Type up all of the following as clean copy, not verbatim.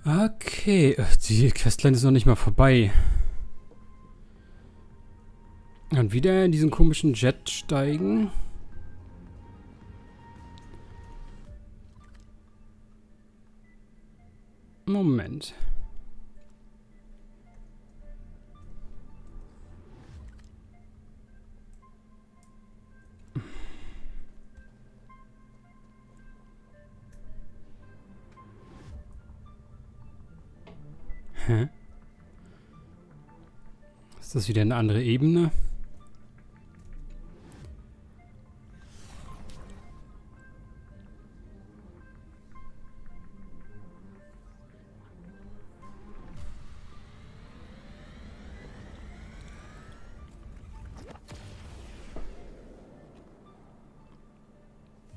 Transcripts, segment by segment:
Okay, die Questline ist noch nicht mal vorbei. Und wieder in diesen komischen Jet steigen. Moment. Hä? Ist das wieder eine andere Ebene?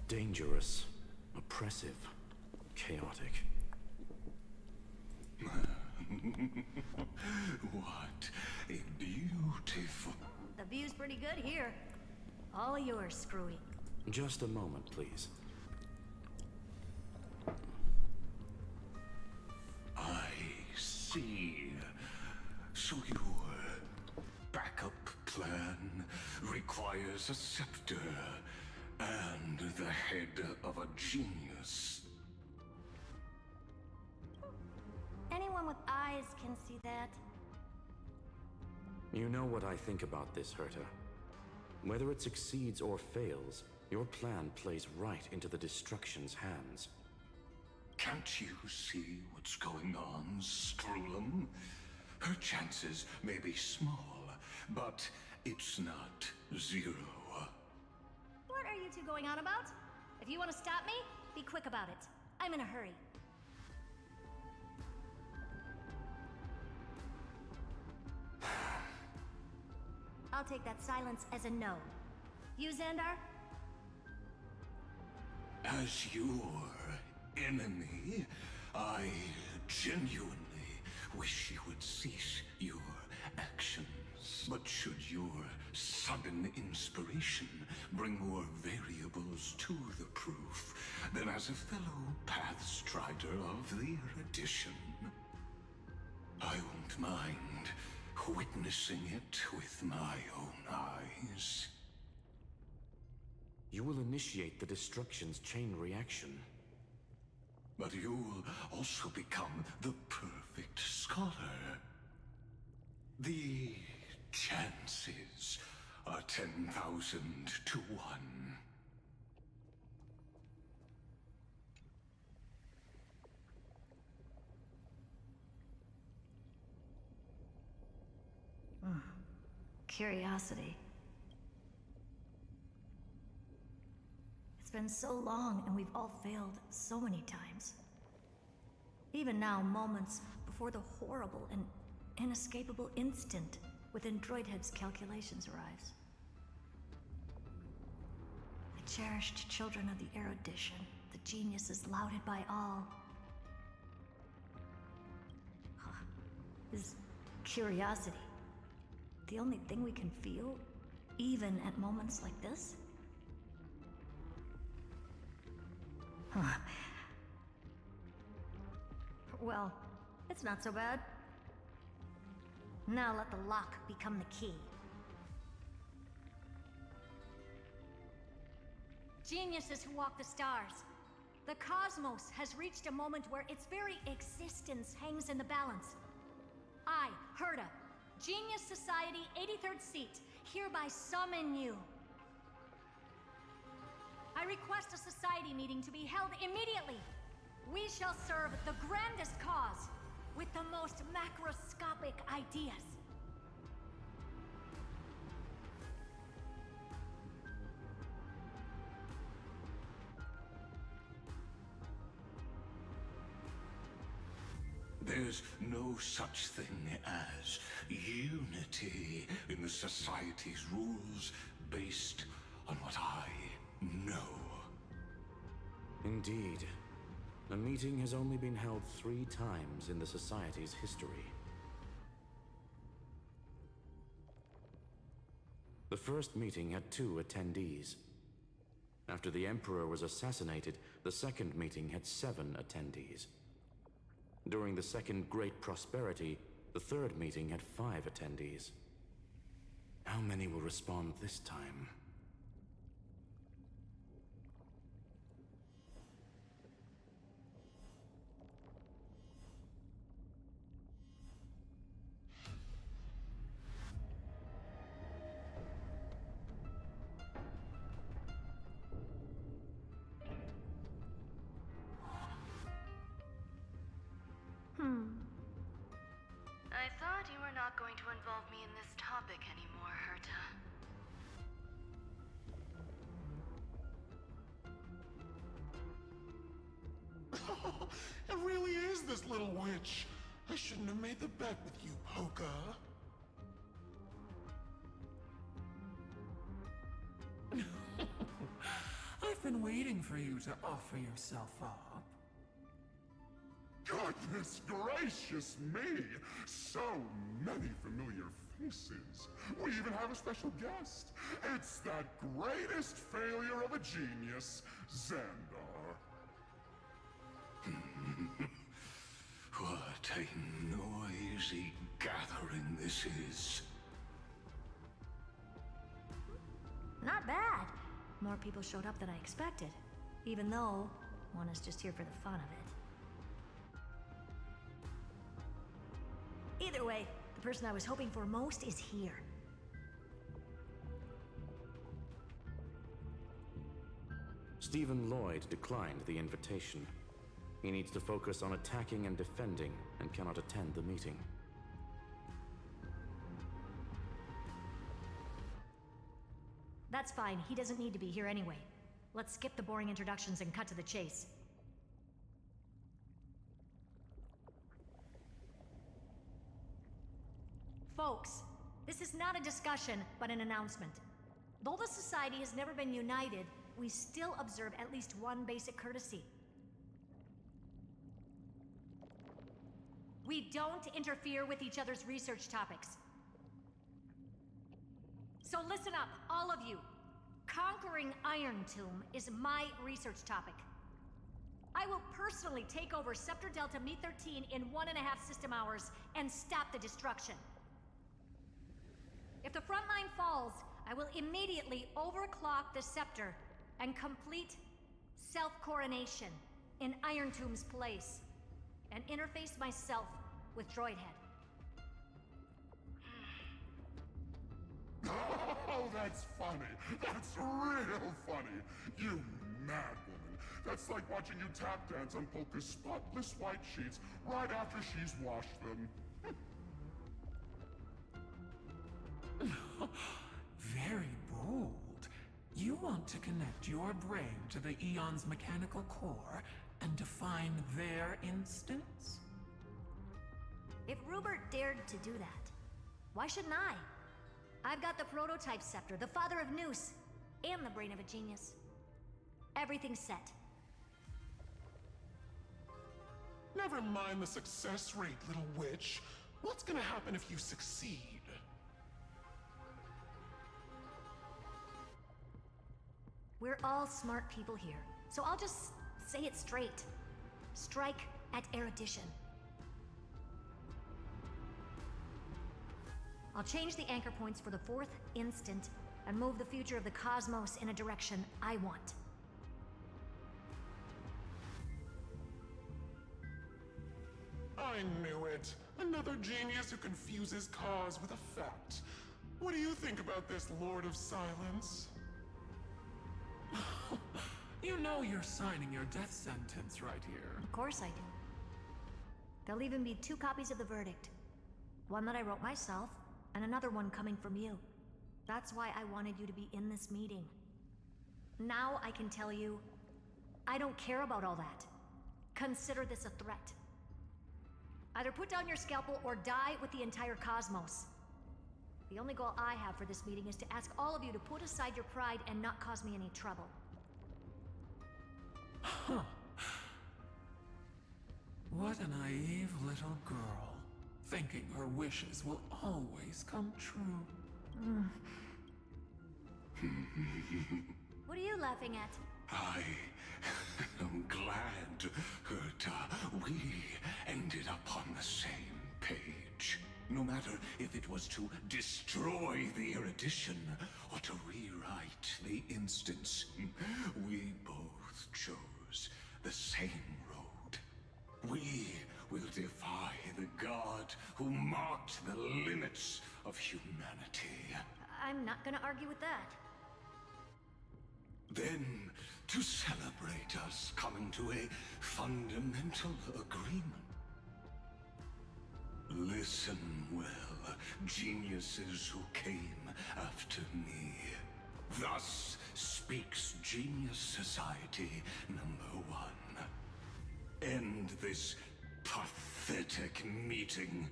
Dangerous, oppressive, chaotic. What a beautiful... The view's pretty good here. All yours, Screwy. Just a moment, please. I see. So your backup plan requires a scepter and the head of a genius. Anyone with eyes can see that. You know what I think about this, Herta. Whether it succeeds or fails, your plan plays right into the Destruction's hands. Can't you see what's going on, Strulum? Her chances may be small, but it's not zero. What are you two going on about? If you want to stop me, be quick about it. I'm in a hurry. I'll take that silence as a no. You, Xandar? As your enemy, I genuinely wish you would cease your actions. But should your sudden inspiration bring more variables to the proof, then as a fellow Pathstrider of the Erudition, I won't mind witnessing it with my own eyes. You will initiate the Destruction's chain reaction. But you'll also become the perfect scholar. The chances are 10,000 to 1. Curiosity. It's been so long and we've all failed so many times. Even now, moments before the horrible and inescapable instant within Droidhead's calculations arrives. The cherished children of the Erudition, the geniuses lauded by all. Is curiosity the only thing we can feel, even at moments like this? Well, it's not so bad. Now let the lock become the key. Geniuses who walk the stars. The cosmos has reached a moment where its very existence hangs in the balance. I, Herta, Genius Society 83rd seat, hereby summon you. I request a society meeting to be held immediately. We shall serve the grandest cause with the most macroscopic ideas. There's no such thing as unity in the Society's rules based on what I know. Indeed. A meeting has only been held 3 times in the Society's history. The first meeting had 2 attendees. After the Emperor was assassinated, the second meeting had 7 attendees. During the second Great Prosperity, the third meeting had 5 attendees. How many will respond this time? I thought you were not going to involve me in this topic anymore, Herta. It really is this little witch. I shouldn't have made the bet with you, Poca. I've been waiting for you to offer yourself up. Goodness gracious me! So many familiar faces. We even have a special guest. It's that greatest failure of a genius, Xandar. What a noisy gathering this is. Not bad. More people showed up than I expected. Even though one is just here for the fun of it. Either way, the person I was hoping for most is here. Stephen Lloyd declined the invitation. He needs to focus on attacking and defending, and cannot attend the meeting. That's fine, he doesn't need to be here anyway. Let's skip the boring introductions and cut to the chase. Folks, this is not a discussion, but an announcement. Though the Society has never been united, we still observe at least one basic courtesy. We don't interfere with each other's research topics. So listen up, all of you. Conquering Iron Tomb is my research topic. I will personally take over Scepter Delta Me-13 in 1.5 system hours and stop the destruction. If the front line falls, I will immediately overclock the Scepter and complete self-coronation in Iron Tomb's place, and interface myself with Droidhead. Oh, that's funny. That's real funny. You mad woman. That's like watching you tap dance on Polka's spotless white sheets right after she's washed them. Very bold. You want to connect your brain to the Eon's mechanical core and define their instance? If Rupert dared to do that, why shouldn't I? I've got the prototype scepter, the father of Noose, and the brain of a genius. Everything's set. Never mind the success rate, little witch. What's gonna happen if you succeed? We're all smart people here, so I'll just say it straight. Strike at erudition. I'll change the anchor points for the 4th instant and move the future of the cosmos in a direction I want. I knew it. Another genius who confuses cause with effect. What do you think about this, Lord of Silence? You know you're signing your death sentence right here. Of course I do. There'll even be 2 copies of the verdict. One that I wrote myself, and another one coming from you. That's why I wanted you to be in this meeting. Now I can tell you, I don't care about all that. Consider this a threat. Either put down your scalpel or die with the entire cosmos. The only goal I have for this meeting is to ask all of you to put aside your pride and not cause me any trouble. Huh. What a naive little girl, thinking her wishes will always come true. What are you laughing at? I am glad, Herta. We ended no matter if it was to destroy the erudition or to rewrite the instance. We both chose the same road. We will defy the god who marked the limits of humanity. I'm not gonna argue with that. Then, to celebrate us coming to a fundamental agreement. Listen well, geniuses who came after me. Thus speaks Genius Society #1. End this pathetic meeting.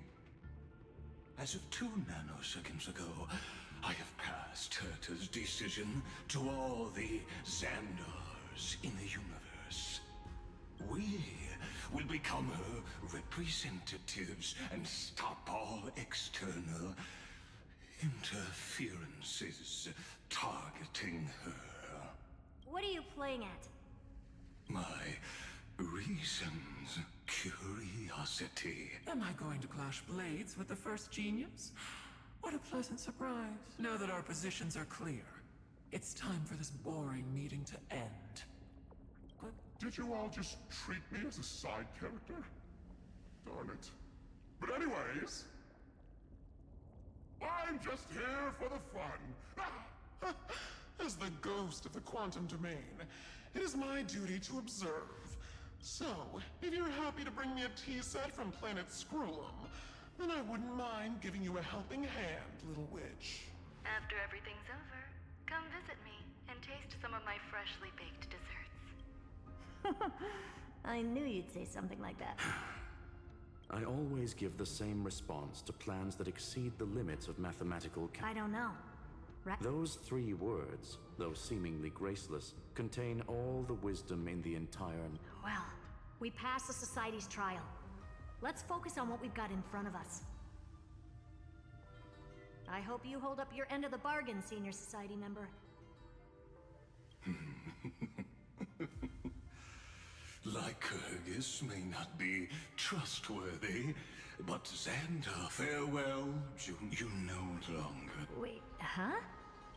As of 2 nanoseconds ago, I have passed Herta's decision to all the Xandars in the universe. We will become her representatives and stop all external interferences targeting her. What are you playing at? My reasons, curiosity. Am I going to clash blades with the first genius? What a pleasant surprise. Now that our positions are clear, it's time for this boring meeting to end. Did you all just treat me as a side character? Darn it. But anyways, I'm just here for the fun. As the ghost of the quantum domain, it is my duty to observe. So, if you're happy to bring me a tea set from planet Screwlum, then I wouldn't mind giving you a helping hand, little witch. After everything's over, come visit me and taste some of my freshly baked desserts. I knew you'd say something like that. I always give the same response to plans that exceed the limits of mathematical I don't know. Right? Those 3 words, though seemingly graceless, contain all the wisdom in the entire... Well, we passed the Society's trial. Let's focus on what we've got in front of us. I hope you hold up your end of the bargain, Senior Society member. Lycurgus may not be trustworthy, but Xandar, farewell, you no longer... Wait, huh?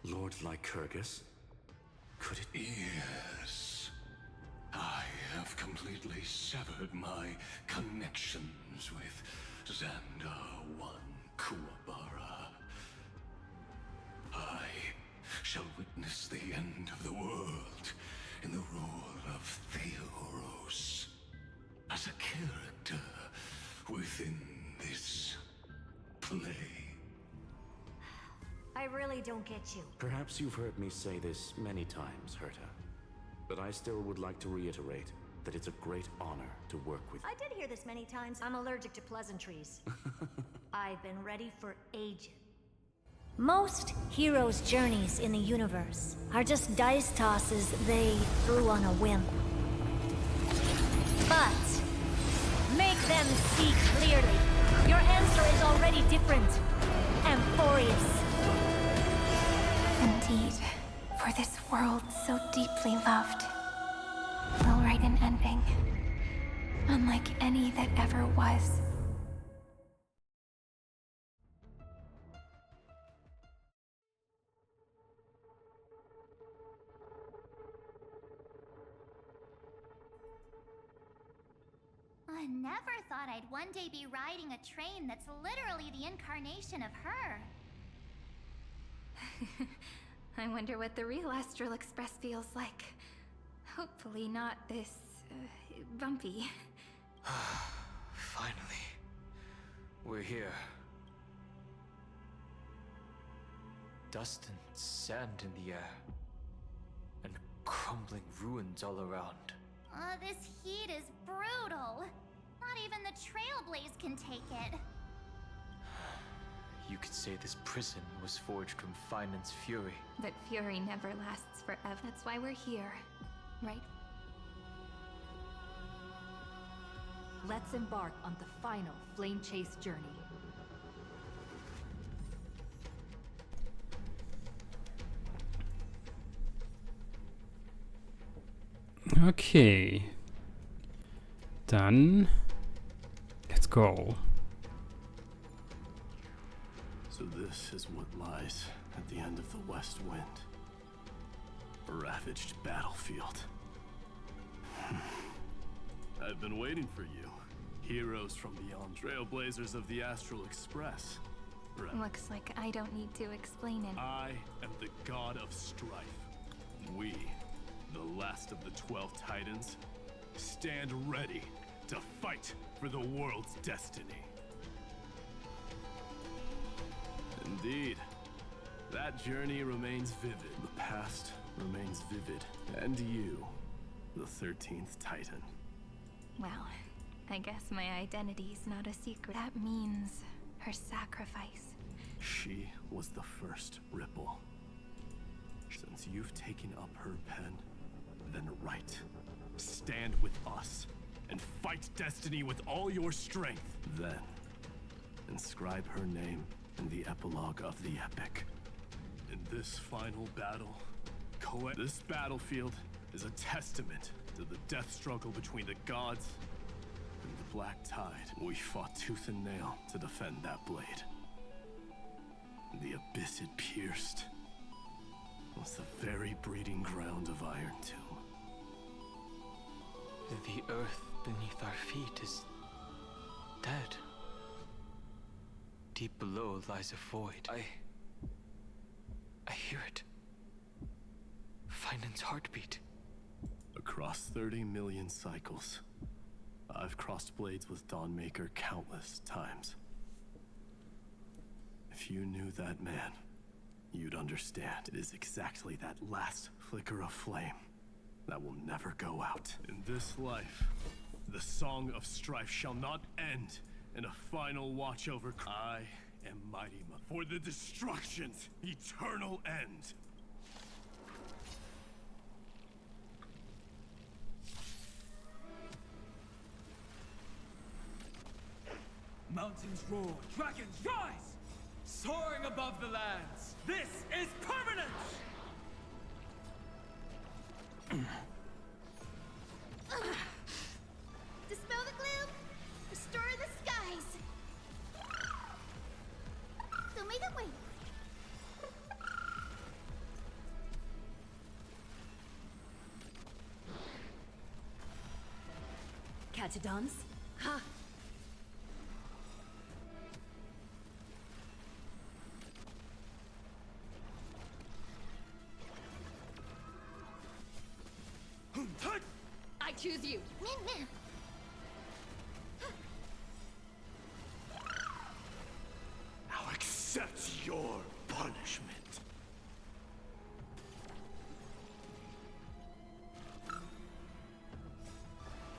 Lord Lycurgus? Could it... Yes. I have completely severed my connections with Xandar 1 Kuwabara. I shall witness the end of the world in the role of Theoros, as a character within this play. I really don't get you. Perhaps you've heard me say this many times, Herta. But I still would like to reiterate that it's a great honor to work with you. I did hear this many times. I'm allergic to pleasantries. I've been ready for ages. Most heroes' journeys in the universe are just dice tosses they threw on a whim. But make them see clearly. Your answer is already different. Amphorius. Indeed, for this world so deeply loved, will write an ending, unlike any that ever was. I never thought I'd one day be riding a train that's literally the incarnation of her. I wonder what the real Astral Express feels like. Hopefully not this, bumpy. Finally. We're here. Dust and sand in the air. And crumbling ruins all around. This heat is brutal. Not even the Trailblaze can take it. You could say this prison was forged from Finan's fury. But fury never lasts forever. That's why we're here, right? Let's embark on the final Flame Chase journey. Okay. Dann let's go. So this is what lies at the end of the West Wind. A ravaged battlefield. I've been waiting for you. Heroes from beyond, trailblazers of the Astral Express. Right. Looks like I don't need to explain it. I am the god of strife. We, the last of the 12 Titans, stand ready to fight for the world's destiny. Indeed. That journey remains vivid. The past remains vivid. And you, the 13th Titan. Well, I guess my identity's not a secret. That means her sacrifice. She was the first Ripple. Since you've taken up her pen, then write. Stand with us and fight destiny with all your strength. Then, inscribe her name in the epilogue of the epic. In this final battle, this battlefield is a testament to the death struggle between the gods and the Black Tide. We fought tooth and nail to defend that blade. The abyss it pierced was the very breeding ground of Iron Tomb. The earth beneath our feet is dead. Deep below lies a void. I hear it. Finan's heartbeat. Across 30 million cycles, I've crossed blades with Dawnmaker countless times. If you knew that man, you'd understand. It is exactly that last flicker of flame that will never go out. In this life, the song of strife shall not end in a final watch over. I am Mighty Mo for the destruction's eternal end. Mountains roar, dragons rise! Soaring above the lands, this is permanent! Dispel the gloom, restore the skies. Show me the way. Catch a dance? Ha! I choose you. Now accept your punishment.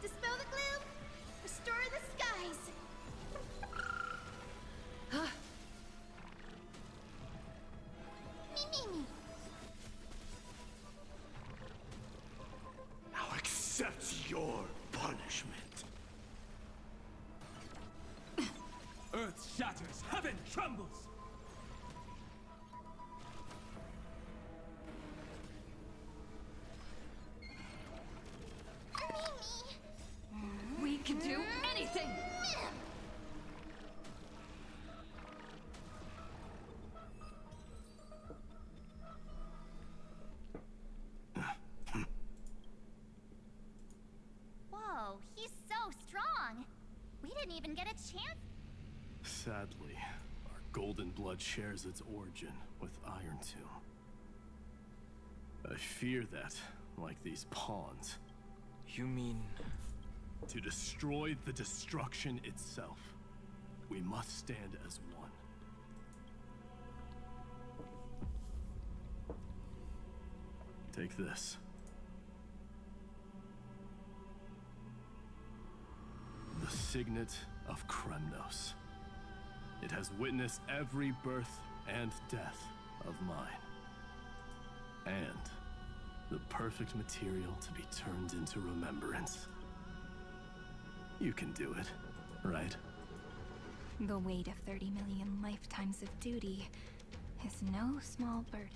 Dispel the gloom, restore the skies. Me. Now accept your punishment. Earth shatters, heaven trembles! We can do anything! Whoa, he's so strong. We didn't even get a chance. Sadly, our golden blood shares its origin with Iron Tomb. I fear that, like these pawns... You mean... To destroy the destruction itself, we must stand as one. Take this. The Signet of Kremnos. It has witnessed every birth and death of mine. And the perfect material to be turned into remembrance. You can do it, right? The weight of 30 million lifetimes of duty is no small burden.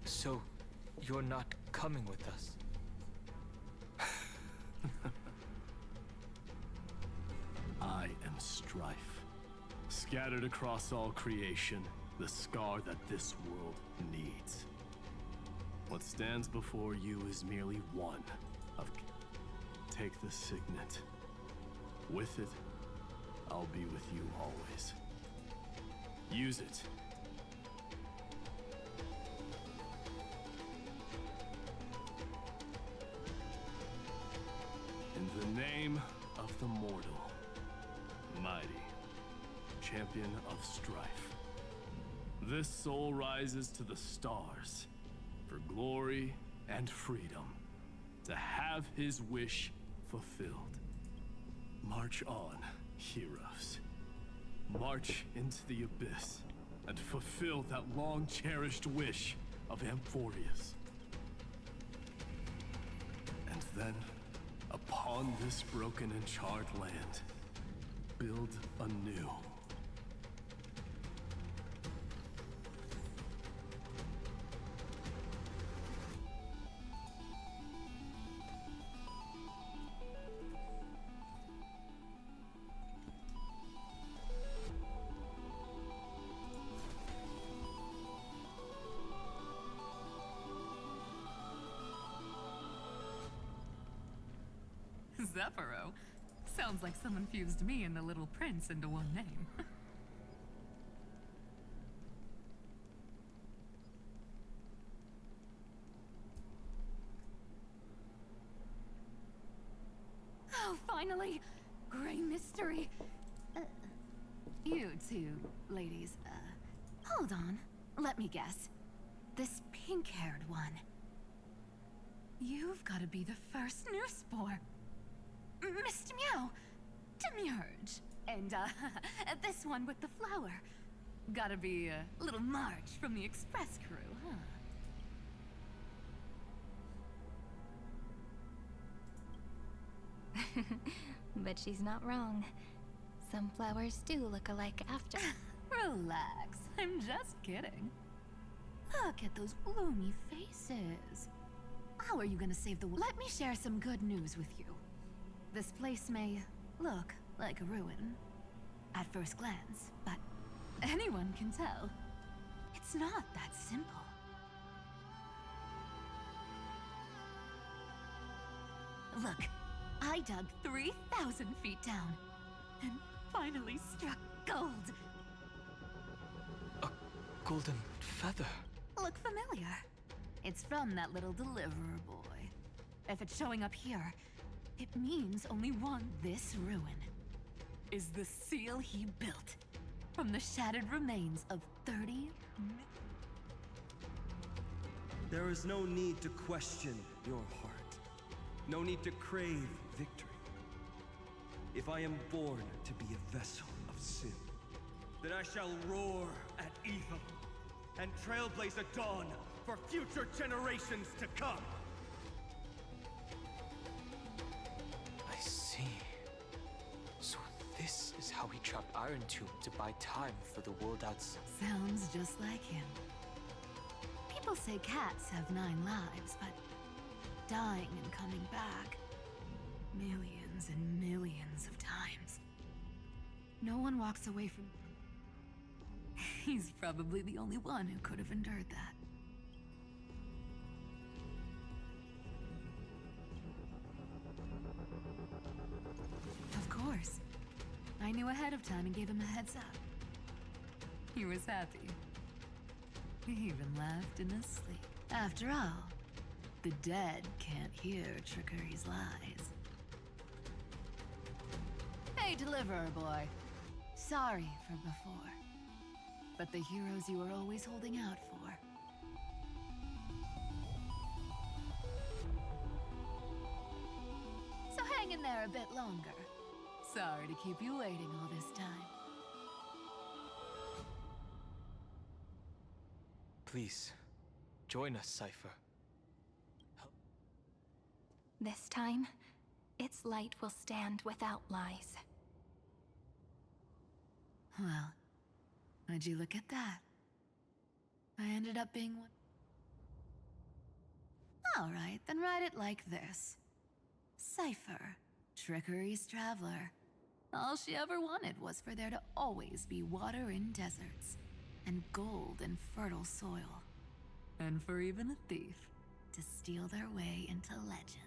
So, you're not coming with us? I strife. Scattered across all creation, the scar that this world needs. What stands before you is merely one of... Take the signet. With it, I'll be with you always. Use it. In the name of the mortal, mighty, champion of strife. This soul rises to the stars for glory and freedom, to have his wish fulfilled. March on, heroes. March into the abyss and fulfill that long-cherished wish of Amphorius. And then, upon this broken and charred land, build anew. Zephyro. Sounds like someone fused me and the Little Prince into one name. Oh, finally! Gray mystery! You two, ladies, hold on. Let me guess. This pink-haired one. You've got to be the first newsboy. Mr. Meow, Demurge. And, this one with the flower. Gotta be a little March from the Express crew, huh? But she's not wrong. Some flowers do look alike after. Relax, I'm just kidding. Look at those gloomy faces. How are you gonna save the world? Let me share some good news with you. This place may look like a ruin at first glance, but anyone can tell. It's not that simple. Look, I dug 3,000 feet down and finally struck gold. A golden feather. Look familiar. It's from that little deliverer boy. If it's showing up here, it means only one. This ruin is the seal he built from the shattered remains of 30 There is no need to question your heart. No need to crave victory. If I am born to be a vessel of sin, then I shall roar at evil and trailblaze a dawn for future generations to come. I see. So this is how he trapped Iron Tomb to buy time for the world outside. Sounds just like him. People say cats have 9 lives, but dying and coming back millions and millions of times. No one walks away from... He's probably the only one who could have endured that. Of course. I knew ahead of time and gave him a heads up. He was happy. He even laughed in his sleep. After all, the dead can't hear Trickery's lies. Hey, Deliverer Boy. Sorry for before. But the heroes you were always holding out for. So hang in there a bit longer. Sorry to keep you waiting all this time. Please, join us, Cypher. This time, its light will stand without lies. Well, would you look at that? I ended up being one. Alright, then write it like this. Cypher, Trickery's Traveler. All she ever wanted was for there to always be water in deserts, and gold in fertile soil. And for even a thief to steal their way into legend.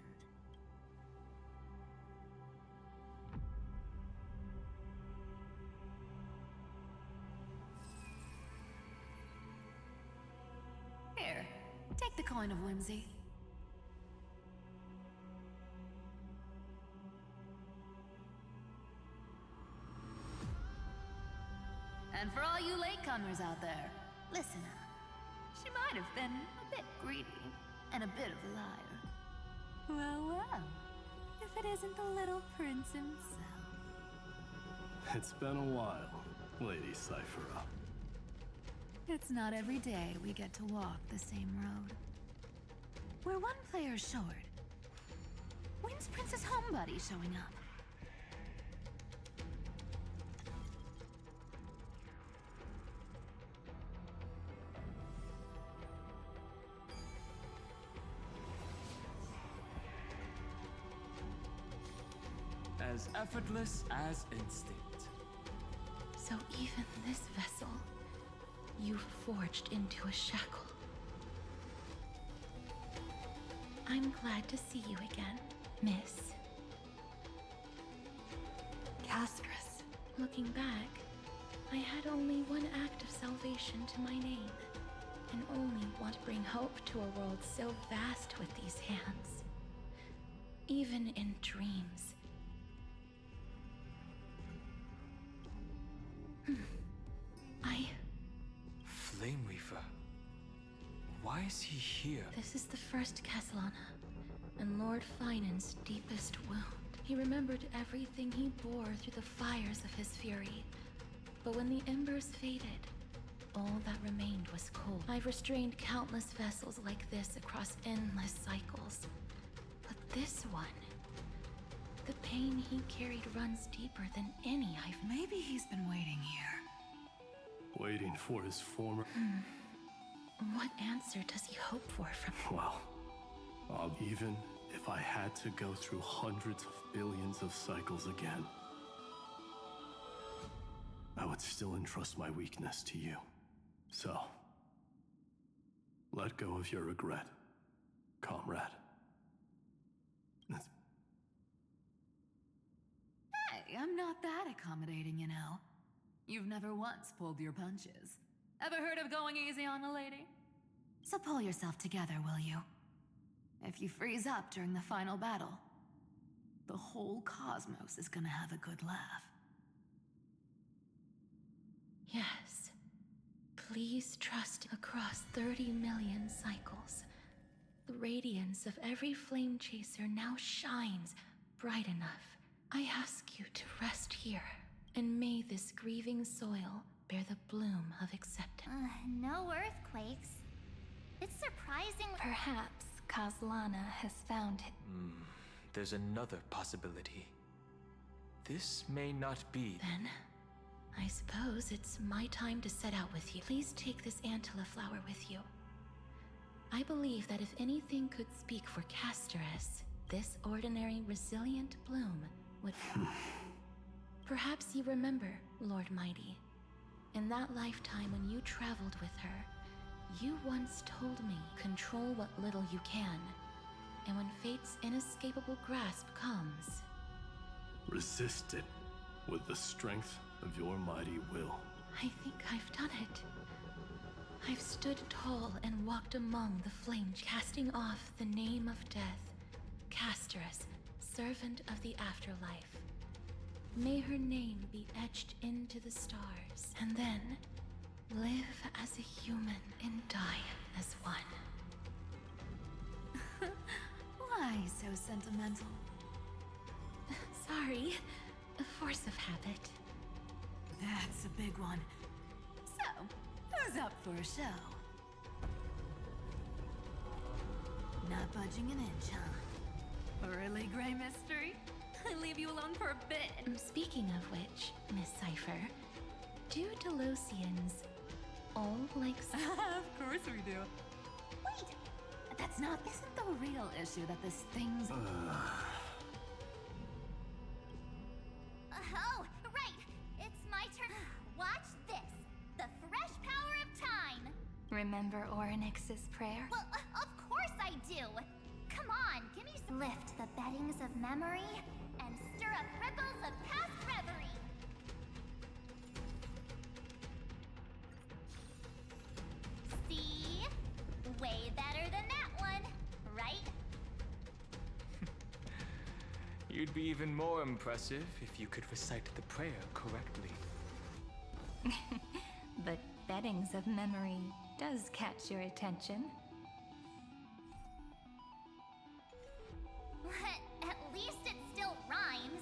Here, take the coin of whimsy. And for all you latecomers out there, listen up. She might have been a bit greedy and a bit of a liar. Well, well, if it isn't the little prince himself. It's been a while, Lady Cyphera. It's not every day we get to walk the same road. We're one player short. When's Princess Homebuddy showing up? As effortless as instinct. So even this vessel, you've forged into a shackle. I'm glad to see you again, Miss. Castris. Looking back, I had only one act of salvation to my name, and only want to bring hope to a world so vast with these hands. Even in dreams. Flame Weaver. Why is he here? This is the first Castellana, and Lord Finan's deepest wound. He remembered everything he bore through the fires of his fury. But when the embers faded, all that remained was cold. I've restrained countless vessels like this across endless cycles. But this one, the pain he carried runs deeper than any I've... Maybe he's been waiting here. Waiting for his former... What answer does he hope for from... Well, even if I had to go through hundreds of billions of cycles again, I would still entrust my weakness to you. So, let go of your regret, comrade. Hey, I'm not that accommodating, you know. You've never once pulled your punches. Ever heard of going easy on a lady? So pull yourself together, will you? If you freeze up during the final battle, the whole cosmos is gonna have a good laugh. Yes. Please trust across 30 million cycles. The radiance of every flame chaser now shines bright enough. I ask you to rest here, and may this grieving soil bear the bloom of acceptance. No earthquakes. It's surprising. Perhaps Castellana has found it. There's another possibility. This may not be... Then, I suppose it's my time to set out with you. Please take this Antilla flower with you. I believe that if anything could speak for Casteress, this ordinary resilient bloom would... Perhaps you remember, Lord Mighty. In that lifetime when you traveled with her, you once told me, control what little you can, and when fate's inescapable grasp comes... Resist it with the strength of your mighty will. I think I've done it. I've stood tall and walked among the flames, casting off the name of death, Casteress, servant of the afterlife. May her name be etched into the stars, and then live as a human and die as one. Why so sentimental? Sorry, a force of habit. That's a big one. So, who's up for a show? Not budging an inch, huh? Really, Grey Mystery? I leave you alone for a bit. Speaking of which, Miss Cypher, do Delosians all like... Of course we do. Wait! That's not... Isn't the real issue that this thing's... Oh, remember Orynyx's prayer? Well, of course I do! Come on, give me some— Lift the beddings of memory and stir up ripples of past reverie! See? Way better than that one, right? You'd be even more impressive if you could recite the prayer correctly. But beddings of memory does catch your attention. At least it still rhymes.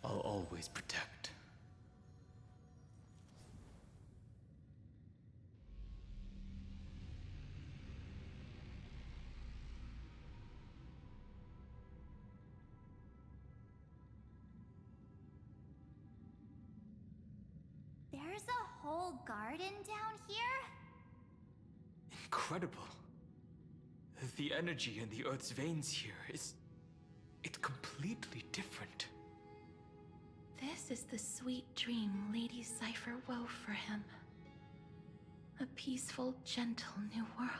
I'll always protect. There's a whole garden down here? Incredible. The energy in the Earth's veins here is... it's completely different. This is the sweet dream Lady Cypher wove for him. A peaceful, gentle new world.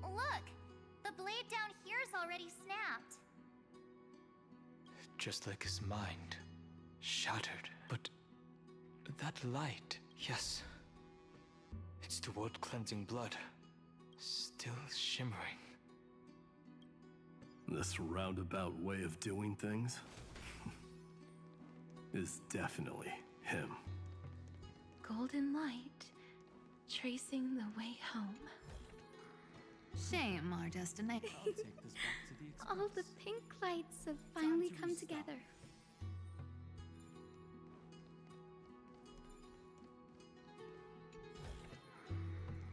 Look! The blade down here's already snapped. Just like his mind. Shattered. But that light, yes. It's the world-cleansing blood. Still shimmering. This roundabout way of doing things is definitely him. Golden light, tracing the way home. Shame our destination. All the pink lights have finally come together.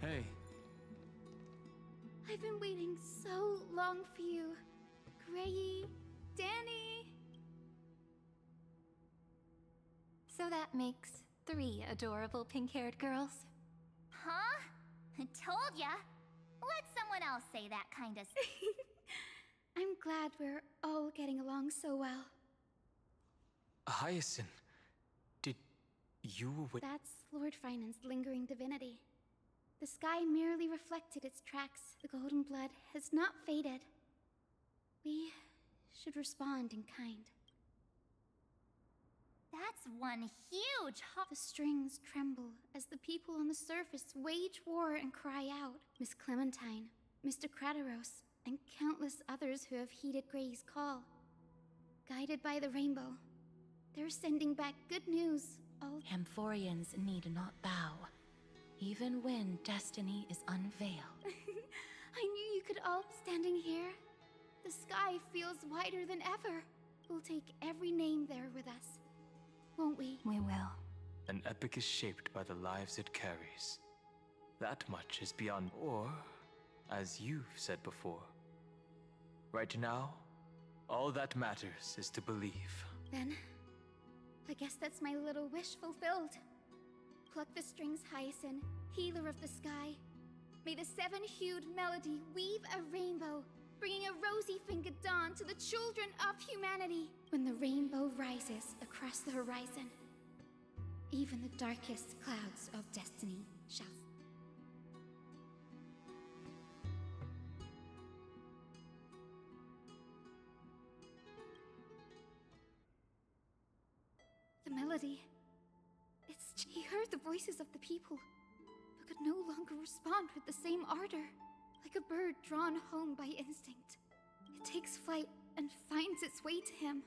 Hey. I've been waiting so long for you. Grayy, Danny. So that makes 3 adorable pink-haired girls. Huh? Told ya. Let someone else say that kind of stuff. I'm glad we're all getting along so well. Hyacinth, did you... That's Lord Finance' lingering divinity. The sky merely reflected its tracks. The golden blood has not faded. We should respond in kind. That's one huge The strings tremble as the people on the surface wage war and cry out. Miss Clementine, Mr. Krateros, and countless others who have heeded Gray's call. Guided by the rainbow, they're sending back good news. All Amphorians need not bow, even when destiny is unveiled. I knew you could all standing here. The sky feels wider than ever. We'll take every name there with us, won't we? We will. An epic is shaped by the lives it carries. That much is beyond, or, as you've said before, right now, all that matters is to believe. Then, I guess that's my little wish fulfilled. Pluck the strings, Hyacinth, healer of the sky. May the 7-hued melody weave a rainbow, bringing a rosy-fingered dawn to the children of humanity. When the rainbow rises across the horizon, even the darkest clouds of destiny shall... The melody. He heard the voices of the people, but could no longer respond with the same ardor. Like a bird drawn home by instinct, it takes flight and finds its way to him.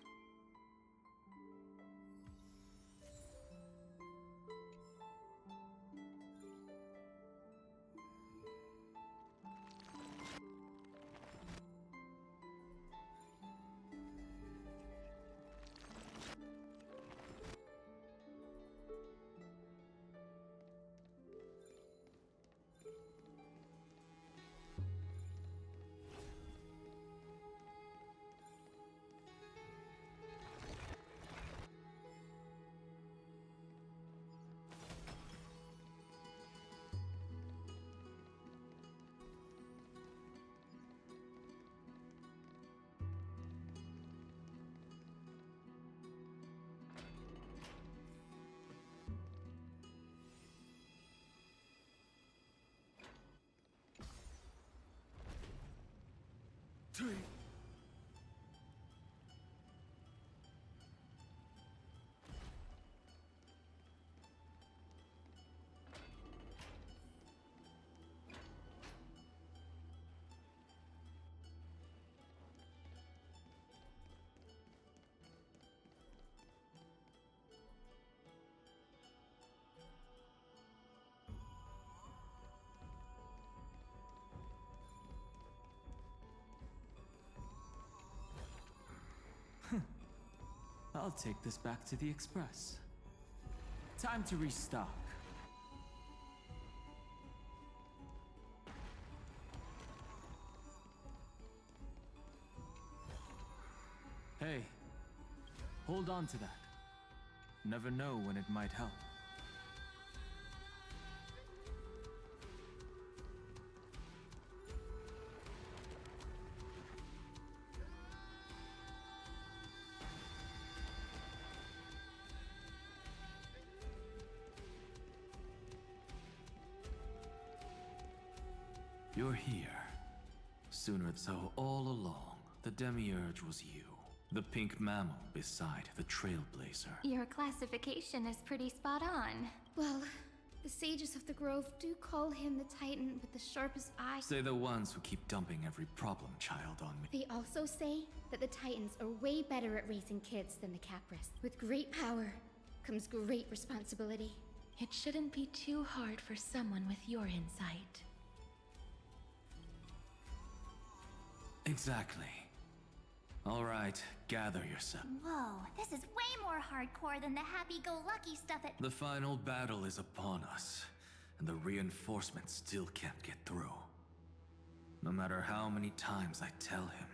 I'll take this back to the Express. Time to restock. Hey, hold on to that. Never know when it might help. You're here. Sooner so all along, the Demiurge was you. The pink mammal beside the Trailblazer. Your classification is pretty spot on. Well, the sages of the Grove do call him the Titan with the sharpest eyes. Say the ones who keep dumping every problem child on me. They also say that the Titans are way better at raising kids than the Capras. With great power comes great responsibility. It shouldn't be too hard for someone with your insight. Exactly. All right, gather yourself. Whoa, this is way more hardcore than the happy-go-lucky stuff at— The final battle is upon us, and the reinforcements still can't get through. No matter how many times I tell him,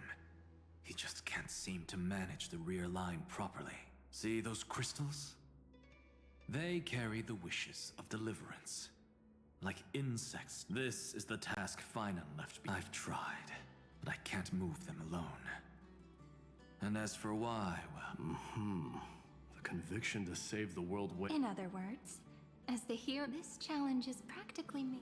he just can't seem to manage the rear line properly. See those crystals? They carry the wishes of deliverance. Like insects, this is the task Finan left me. I've tried, but I can't move them alone. And as for why, well... The conviction to save the world In other words, as the hero, this challenge is practically me.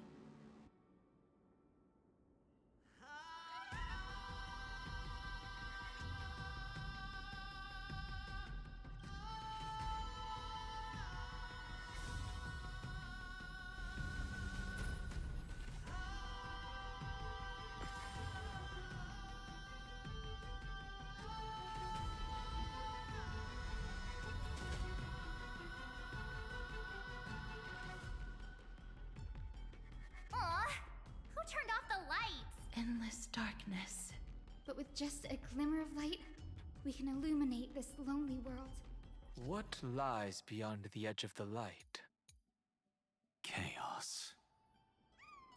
Turned off the lights! Endless darkness. But with just a glimmer of light, we can illuminate this lonely world. What lies beyond the edge of the light? Chaos.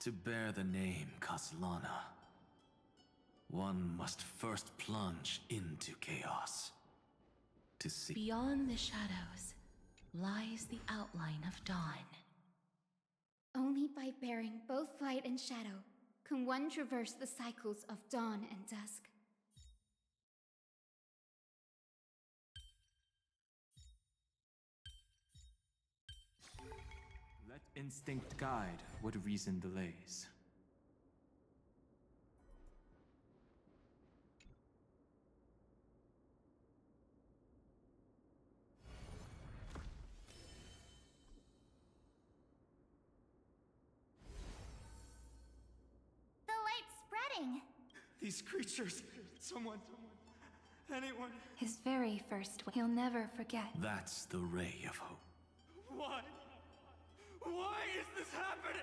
To bear the name Kaslana, one must first plunge into chaos. To see... Beyond the shadows lies the outline of dawn. Only by bearing both light and shadow can one traverse the cycles of dawn and dusk. Let instinct guide what reason delays. These creatures, someone, anyone. His very first, he'll never forget. That's the ray of hope. Why? Why is this happening?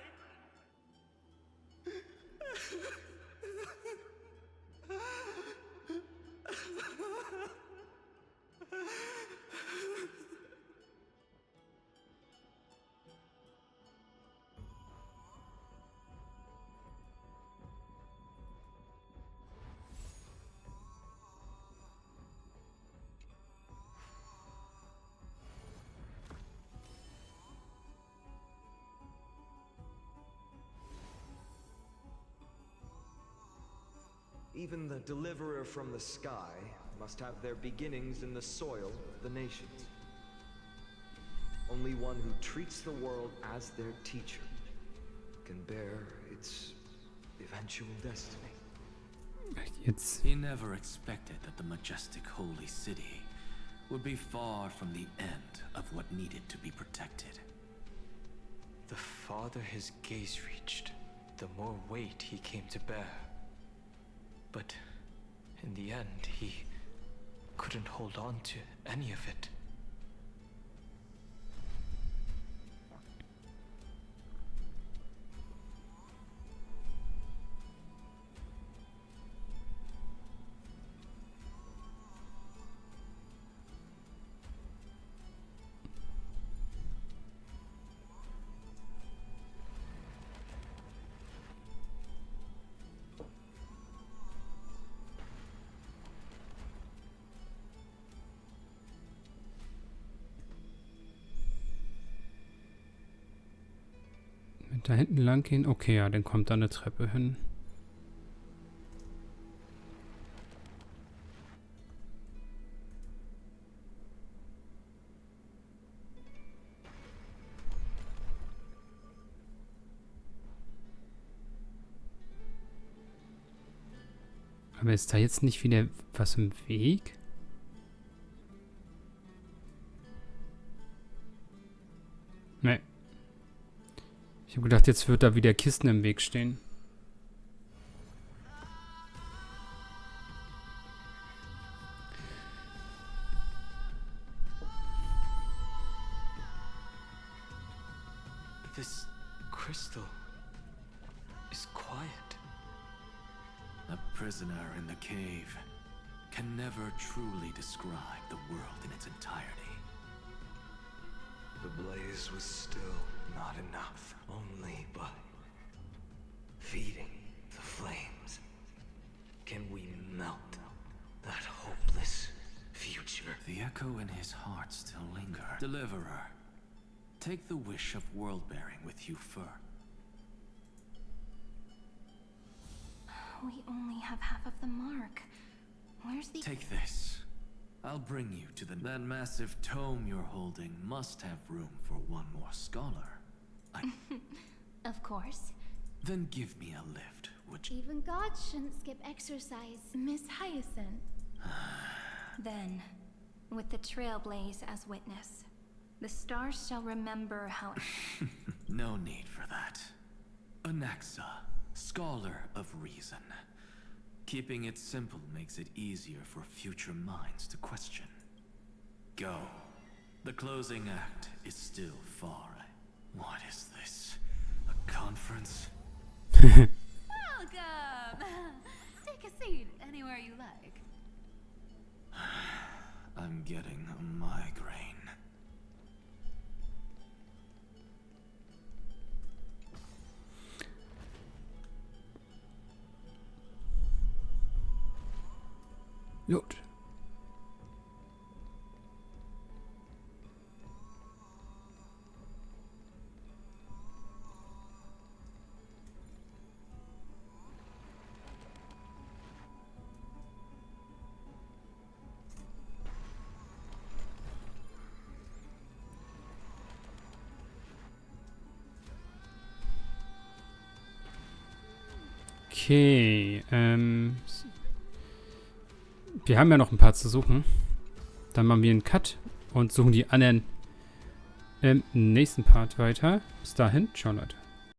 Even the deliverer from the sky must have their beginnings in the soil of the nations. Only one who treats the world as their teacher can bear its eventual destiny. He never expected that the majestic holy city would be far from the end of what needed to be protected. The farther his gaze reached, the more weight he came to bear. But in the end, he couldn't hold on to any of it. Da hinten lang gehen? Okay, ja, dann kommt da eine Treppe hin. Aber ist da jetzt nicht wieder was im Weg? Nee. Ich habe gedacht, jetzt wird da wieder Kisten im Weg stehen. This crystal is quiet. A prisoner in the cave can never truly describe the world in its entirety. The blaze was still not enough. Only by feeding the flames can we melt that hopeless future. The echo in his heart still lingers. Deliverer, take the wish of world-bearing with you fur. We only have half of the mark. Where's the... Take this. I'll bring you to the... That massive tome you're holding must have room for one more scholar. Of course. Then give me a lift, would you? Even gods shouldn't skip exercise. Miss Hyacinth. Then, with the Trailblaze as witness, the stars shall remember how... No need for that. Anaxa, scholar of reason. Keeping it simple makes it easier for future minds to question. Go. The closing act is still far. What is this? A conference? Welcome! Take a seat anywhere you like. I'm getting a migraine. Gut. Okay, wir haben ja noch ein paar zu suchen. Dann machen wir einen Cut und suchen die anderen im nächsten Part weiter. Bis dahin, ciao Leute.